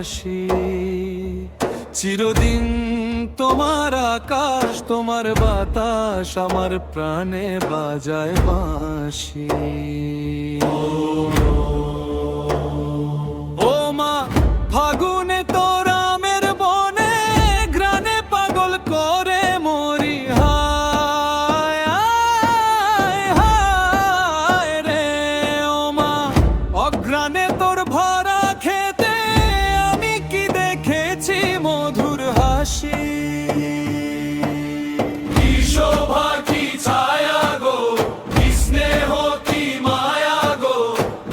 বাসি। চিরদিন তোমার আকাশ, তোমার বাতাস আমার প্রাণে বাজায় বাঁশি। ও মা ফাগুনে তোর আমের বনে ঘ্রাণে পাগল করে মরি। হায় হায় হায় রে ও মা, অঘ্রাণে তোর ভরা খেতে আমি কি দেখেছি মধুর হাসি। কি শোভা কি ছায়া গো, কি স্নেহ কি মায়া গো,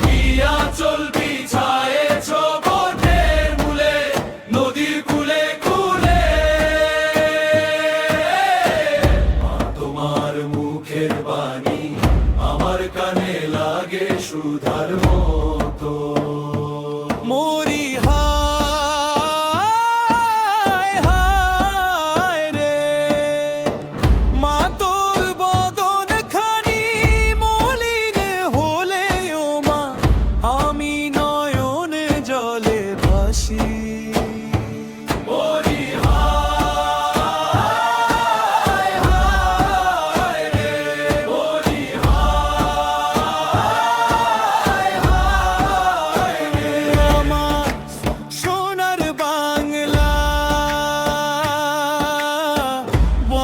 কি আঁচল বিছায়েছ বটের মূলে নদীর কূলে কূলে। মা তোমার মুখের বাণী আমার কানে লাগে সুধার মতো। মরি হায় হায় রে, মা তোর বদন খানি মলিন হলে ও মা আমি নয়নে জলে ভাসি। মরি হায় হায় রে, মরি হায় হায় রে। আমার সোনার বাংলা,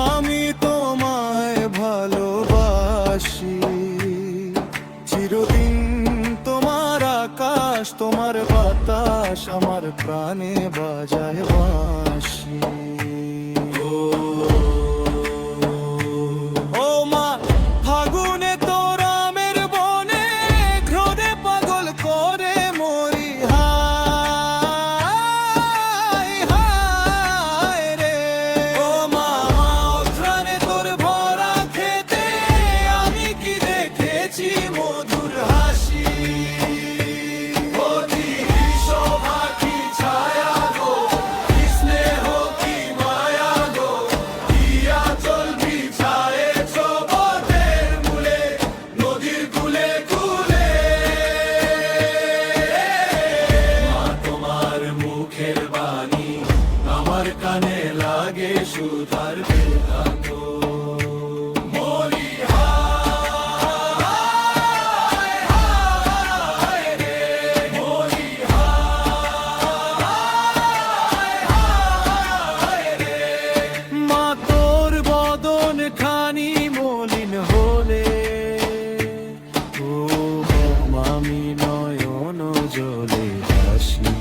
আমি তোমায় ভালোবাসি। চিরদিন তোমার আকাশ, তোমার বাতাস আমার প্রাণে বাজায় বাঁশি। ও মা ফাগুনে তোর আমের বনে ঘ্রাণে পাগল করে মরি। হায় হায় রে ও মা, অঘ্রাণে তোর ভরা খেতে আমি কি দেখেছি মধুর হাসি। ও কি শোভা কি ছায়া গো, কি স্নেহ কি মায়া গো, কি আঁচল বিছায়েছ বটের মূলে নদীর কূলে কূলে। মা তোমার মুখের বাণী আমার কানে লাগে সুধার বেদান্ত। মরি হায় হায় রে, মরি হায় হায় রে। মা তোর বদন খানি মলিন হলে ও আমি নয়ন জলে ভাসি।